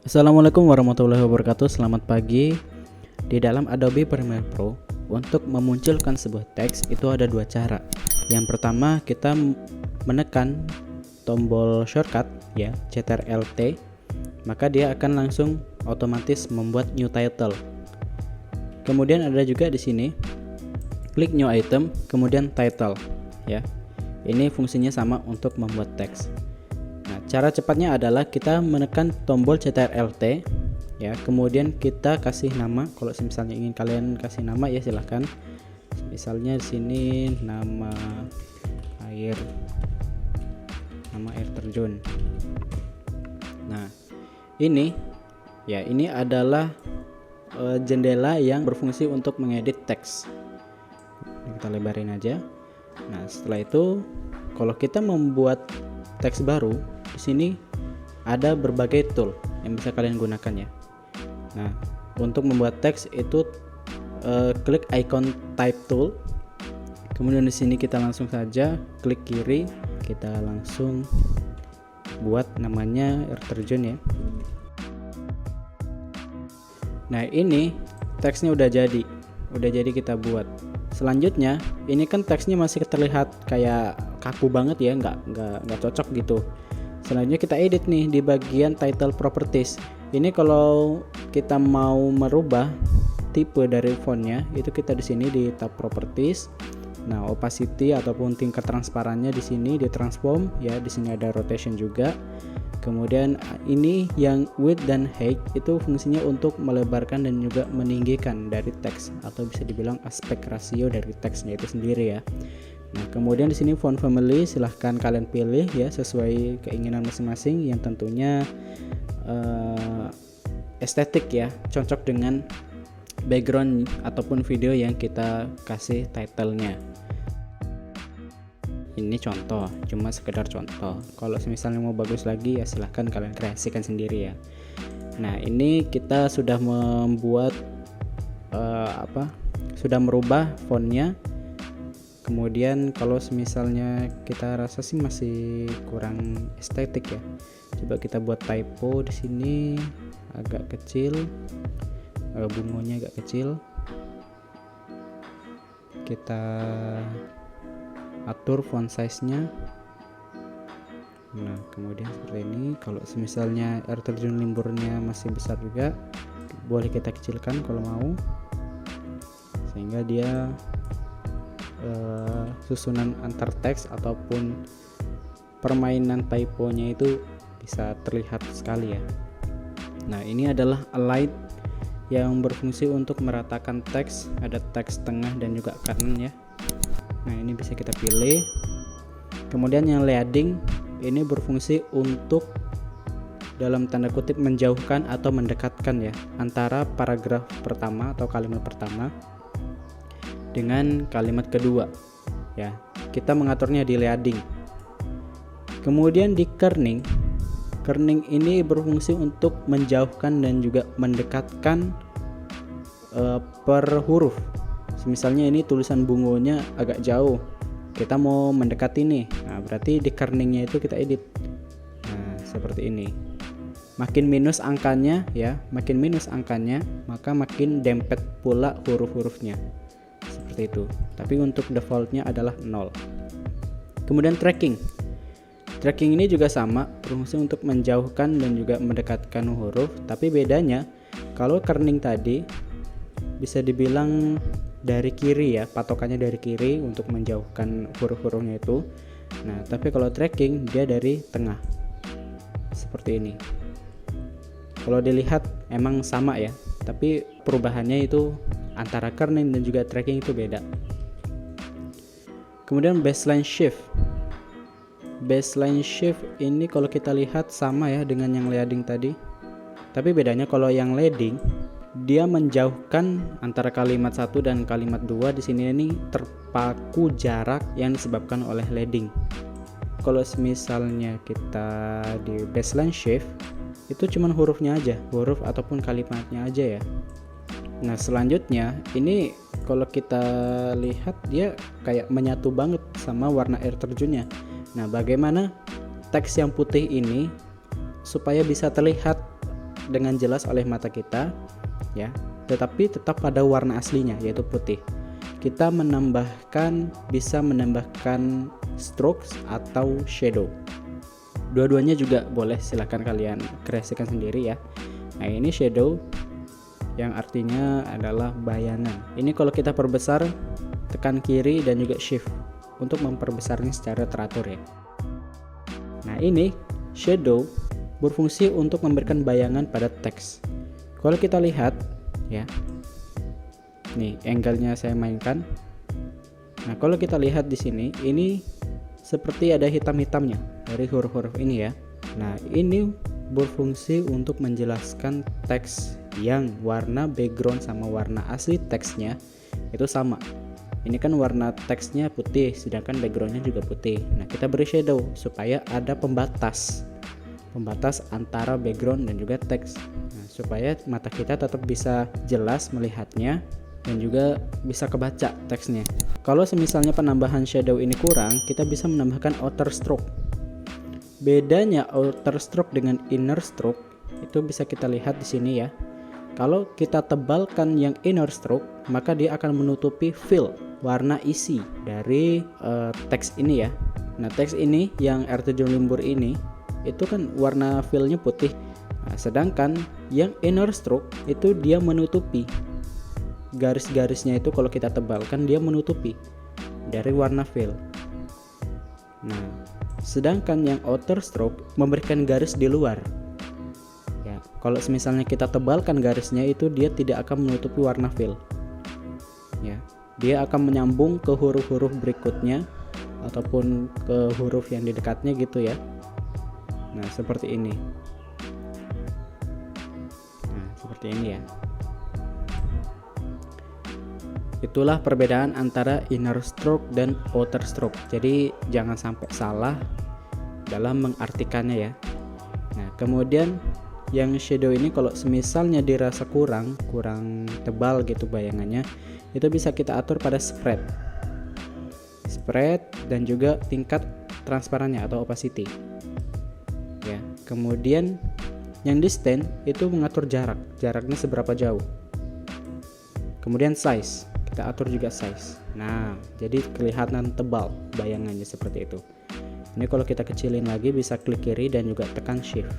Assalamualaikum warahmatullahi wabarakatuh. Selamat pagi. Di dalam Adobe Premiere Pro, untuk memunculkan sebuah teks itu ada dua cara. Yang pertama, kita menekan tombol shortcut ya, Ctrl+T, maka dia akan langsung otomatis membuat new title. Kemudian ada juga di sini klik new item, kemudian title ya. Ini fungsinya sama untuk membuat teks. Nah, cara cepatnya adalah kita menekan tombol Ctrl+T ya, kemudian kita kasih nama. Kalau misalnya ingin kalian kasih nama ya silahkan. Misalnya di sini nama air terjun. Nah, ini adalah jendela yang berfungsi untuk mengedit teks. Kita lebarin aja. Nah, setelah itu kalau kita membuat teks baru, di sini ada berbagai tool yang bisa kalian gunakan ya. Nah, untuk membuat teks itu klik icon type tool. Kemudian di sini kita langsung saja klik kiri, kita langsung buat namanya air terjun ya. Nah, ini teksnya udah jadi kita buat. Selanjutnya, ini kan teksnya masih terlihat kayak kaku banget ya, nggak cocok gitu. Selanjutnya kita edit nih di bagian title properties. Ini kalau kita mau merubah tipe dari fontnya, itu kita di sini di tab properties. Nah, opacity ataupun tingkat transparannya di sini di transform ya. Di sini ada rotation juga. Kemudian ini yang width dan height itu fungsinya untuk melebarkan dan juga meninggikan dari teks, atau bisa dibilang aspek rasio dari teksnya itu sendiri ya. Nah, kemudian di sini font family silahkan kalian pilih ya sesuai keinginan masing-masing, yang tentunya estetik ya, cocok dengan background ataupun video yang kita kasih titlenya. Ini contoh, cuma sekedar contoh. Kalau misalnya mau bagus lagi ya silahkan kalian kreasikan sendiri ya. Nah, ini kita sudah membuat sudah merubah fontnya. Kemudian kalau misalnya kita rasa sih masih kurang estetik ya, coba kita buat typo di sini agak kecil, bungonya agak kecil. Kita atur font size-nya. Nah, kemudian seperti ini. Kalau misalnya air terjun limburnya masih besar juga, boleh kita kecilkan kalau mau, sehingga dia susunan antar teks ataupun permainan typonya itu bisa terlihat sekali ya. Nah, ini adalah align yang berfungsi untuk meratakan teks, ada teks tengah dan juga kanan ya. Nah, ini bisa kita pilih. Kemudian yang leading ini berfungsi untuk dalam tanda kutip menjauhkan atau mendekatkan ya antara paragraf pertama atau kalimat pertama dengan kalimat kedua ya. Kita mengaturnya di leading. Kemudian di kerning ini berfungsi untuk menjauhkan dan juga mendekatkan per huruf. Misalnya ini tulisan bungonya agak jauh, kita mau mendekati nih, nah berarti di kerningnya itu kita edit. Nah, seperti ini. Makin minus angkanya ya, maka makin dempet pula huruf-hurufnya. Seperti itu. Tapi untuk defaultnya adalah 0. Kemudian tracking ini juga sama, berfungsi untuk menjauhkan dan juga mendekatkan huruf. Tapi bedanya kalau kerning tadi bisa dibilang dari kiri ya, patokannya dari kiri untuk menjauhkan huruf-hurufnya itu. Nah, tapi kalau tracking dia dari tengah seperti ini. Kalau dilihat emang sama ya, tapi perubahannya itu antara kerning dan juga tracking itu beda. Kemudian baseline shift ini kalau kita lihat sama ya dengan yang leading tadi, tapi bedanya kalau yang leading dia menjauhkan antara kalimat 1 dan kalimat 2. Di sini ini terpaku jarak yang disebabkan oleh leading. Kalau misalnya kita di baseline shift itu cuman hurufnya aja, huruf ataupun kalimatnya aja ya. Nah, selanjutnya ini kalau kita lihat dia kayak menyatu banget sama warna air terjunnya. Nah, bagaimana teks yang putih ini supaya bisa terlihat dengan jelas oleh mata kita ya, tetapi tetap pada warna aslinya yaitu putih. Kita bisa menambahkan strokes atau shadow. Dua-duanya juga boleh, silahkan kalian kreasikan sendiri ya. Nah, ini shadow yang artinya adalah bayangan. Ini kalau kita perbesar, tekan kiri dan juga shift untuk memperbesarnya secara teratur ya. Nah, ini shadow berfungsi untuk memberikan bayangan pada teks. Kalau kita lihat ya, nih angle-nya saya mainkan. Nah, kalau kita lihat di sini, ini seperti ada hitam-hitamnya dari huruf-huruf ini ya. Nah, ini berfungsi untuk menjelaskan teks yang warna background sama warna asli teksnya itu sama. Ini kan warna teksnya putih, sedangkan backgroundnya juga putih. Nah, kita beri shadow supaya ada pembatas antara background dan juga teks. Nah, supaya mata kita tetap bisa jelas melihatnya dan juga bisa kebaca teksnya. Kalau misalnya penambahan shadow ini kurang, kita bisa menambahkan outer stroke. Bedanya outer stroke dengan inner stroke itu bisa kita lihat di sini ya. Kalau kita tebalkan yang inner stroke, maka dia akan menutupi fill, warna isi dari teks ini ya. Nah, teks ini yang R7 Limbur ini itu kan warna fillnya putih. Nah, sedangkan yang inner stroke itu dia menutupi garis-garisnya, itu kalau kita tebalkan dia menutupi dari warna fill. Nah, sedangkan yang outer stroke memberikan garis di luar. Ya, kalau misalnya kita tebalkan garisnya itu dia tidak akan menutupi warna fill. Ya, dia akan menyambung ke huruf-huruf berikutnya ataupun ke huruf yang di dekatnya gitu ya. Nah, seperti ini. Nah, seperti ini ya. Itulah perbedaan antara inner stroke dan outer stroke. Jadi jangan sampai salah dalam mengartikannya ya. Nah, kemudian yang shadow ini kalau semisalnya dirasa kurang tebal gitu bayangannya, itu bisa kita atur pada spread dan juga tingkat transparannya atau opacity ya. Kemudian yang distance itu mengatur jaraknya seberapa jauh. Kemudian size, kita atur juga size. Nah, jadi kelihatan tebal bayangannya seperti itu. Ini kalau kita kecilin lagi bisa klik kiri dan juga tekan shift.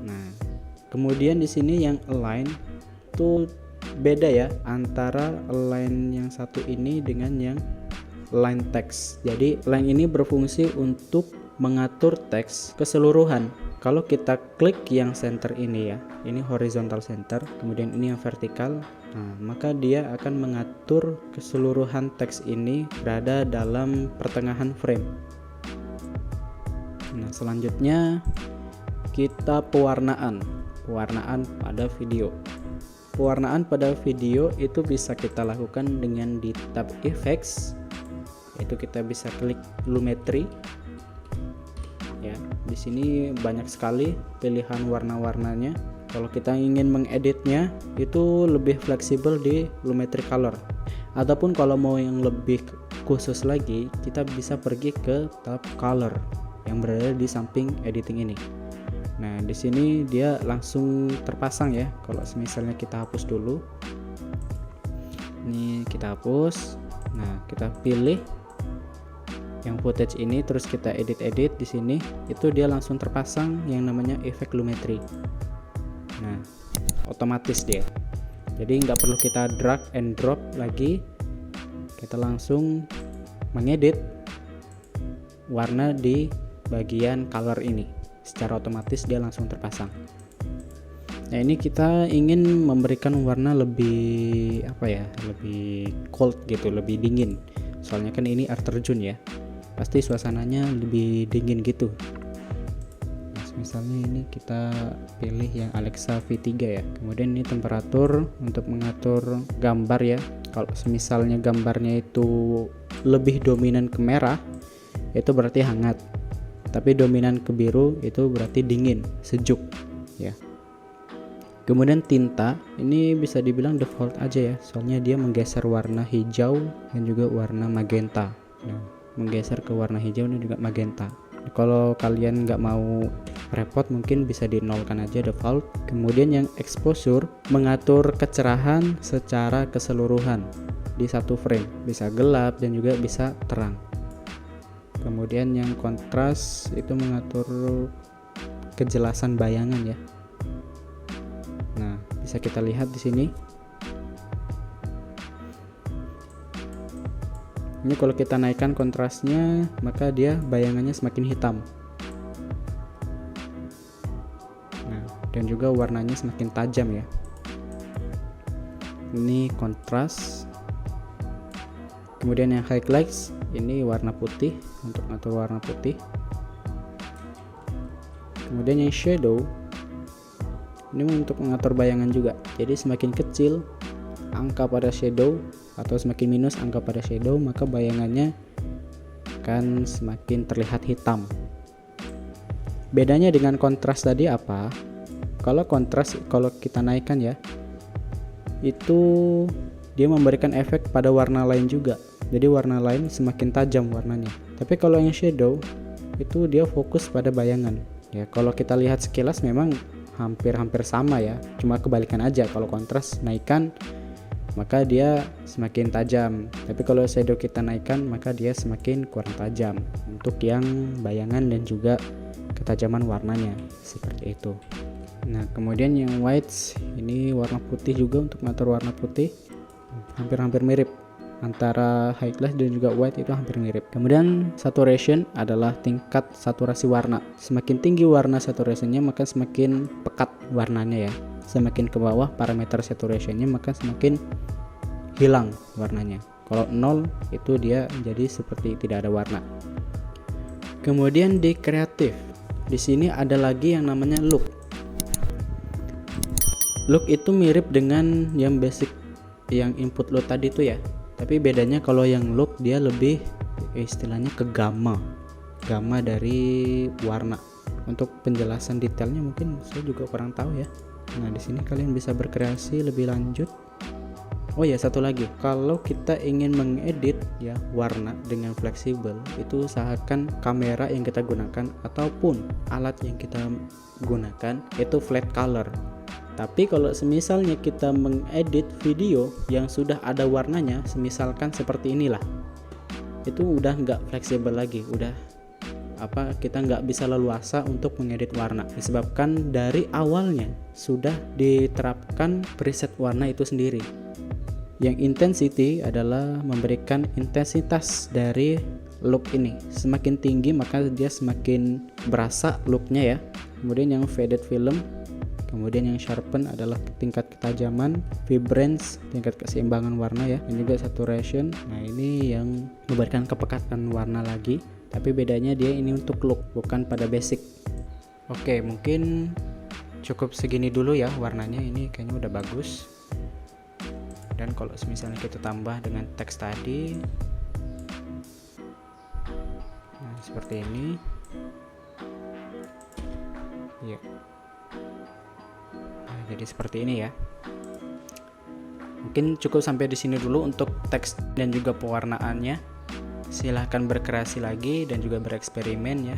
Nah, kemudian di sini yang align tuh beda ya antara align yang satu ini dengan yang line text. Jadi line ini berfungsi untuk mengatur teks keseluruhan. Kalau kita klik yang center ini ya, ini horizontal center, kemudian ini yang vertikal, nah, maka dia akan mengatur keseluruhan teks ini berada dalam pertengahan frame. Nah, selanjutnya kita pewarnaan pada video. Pewarnaan pada video itu bisa kita lakukan dengan di tab effects. Itu kita bisa klik lumetri. Ya, di sini banyak sekali pilihan warna-warnanya. Kalau kita ingin mengeditnya itu lebih fleksibel di lumetri color. Ataupun kalau mau yang lebih khusus lagi, kita bisa pergi ke tab color yang berada di samping editing ini. Nah, di sini dia langsung terpasang ya. Kalau misalnya kita hapus dulu. Ini kita hapus. Nah, kita pilih yang footage ini, terus kita edit di sini, itu dia langsung terpasang yang namanya efek lumetri. Nah, otomatis dia. Jadi nggak perlu kita drag and drop lagi. Kita langsung mengedit warna di bagian color ini. Secara otomatis dia langsung terpasang. Nah, ini kita ingin memberikan warna lebih lebih cold gitu, lebih dingin. Soalnya kan ini air terjun ya, pasti suasananya lebih dingin gitu. Nah, misalnya ini kita pilih yang Alexa V3 ya. Kemudian ini temperatur untuk mengatur gambar ya. Kalau misalnya gambarnya itu lebih dominan ke merah, itu berarti hangat. Tapi dominan ke biru itu berarti dingin, sejuk ya. Kemudian tinta ini bisa dibilang default aja ya, soalnya dia menggeser warna hijau dan juga warna magenta. Nah, menggeser ke warna hijau dan juga magenta. Kalau kalian nggak mau repot, mungkin bisa dinolkan aja default. Kemudian yang exposure mengatur kecerahan secara keseluruhan di satu frame, bisa gelap dan juga bisa terang. Kemudian yang kontras itu mengatur kejelasan bayangan ya. Nah, bisa kita lihat di sini. Ini kalau kita naikkan kontrasnya, maka dia bayangannya semakin hitam. Nah, dan juga warnanya semakin tajam ya. Ini kontras. Kemudian yang highlights, ini warna putih, untuk ngatur warna putih. Kemudian yang shadow, ini untuk mengatur bayangan juga. Jadi semakin kecil angka pada shadow atau semakin minus angka pada shadow, maka bayangannya akan semakin terlihat hitam. Bedanya dengan kontras tadi apa? Kalau kontras, kalau kita naikkan ya, itu dia memberikan efek pada warna lain juga. Jadi warna lain semakin tajam warnanya. Tapi kalau yang shadow itu dia fokus pada bayangan. Ya, kalau kita lihat sekilas memang hampir sama ya. Cuma kebalikan aja, kalau kontras naikkan maka dia semakin tajam. Tapi kalau shadow kita naikkan maka dia semakin kurang tajam untuk yang bayangan dan juga ketajaman warnanya seperti itu. Nah, kemudian yang whites, ini warna putih juga, untuk ngatur warna putih hampir mirip antara highlight dan juga white, itu hampir mirip. Kemudian saturation adalah tingkat saturasi warna. Semakin tinggi warna saturationnya maka semakin pekat warnanya ya. Semakin ke bawah parameter saturationnya maka semakin hilang warnanya. Kalau 0 itu dia jadi seperti tidak ada warna. Kemudian di kreatif, di sini ada lagi yang namanya look. Look itu mirip dengan yang basic yang input load tadi tuh ya. Tapi bedanya kalau yang look dia lebih istilahnya ke gamma dari warna. Untuk penjelasan detailnya mungkin saya juga kurang tahu ya. Nah, di sini kalian bisa berkreasi lebih lanjut. Oh ya, satu lagi, kalau kita ingin mengedit ya warna dengan fleksibel, itu usahakan kamera yang kita gunakan ataupun alat yang kita gunakan itu flat color. Tapi kalau semisalnya kita mengedit video yang sudah ada warnanya, semisalkan seperti inilah, itu udah nggak fleksibel lagi, udah kita nggak bisa leluasa untuk mengedit warna, disebabkan dari awalnya sudah diterapkan preset warna itu sendiri. Yang intensity adalah memberikan intensitas dari look ini, semakin tinggi maka dia semakin berasa looknya ya. Kemudian yang faded film, kemudian yang sharpen adalah tingkat ketajaman, vibrance tingkat keseimbangan warna ya, dan juga saturation. Nah, ini yang memberikan kepekatan warna lagi. Tapi bedanya dia ini untuk look, bukan pada basic. Oke, mungkin cukup segini dulu ya warnanya, ini kayaknya udah bagus. Dan kalau misalnya kita tambah dengan teks tadi, nah seperti ini ya. Nah, jadi seperti ini ya. Mungkin cukup sampai di sini dulu untuk teks dan juga pewarnaannya. Silahkan berkreasi lagi dan juga bereksperimen ya.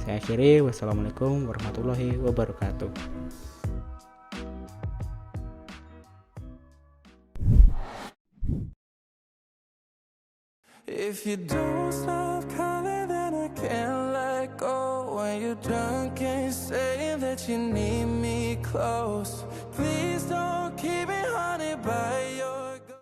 Saya akhiri, wassalamualaikum warahmatullahi wabarakatuh. If you don't stop calling, then I can't let go. When you're drunk, can't say that you need me close. Please don't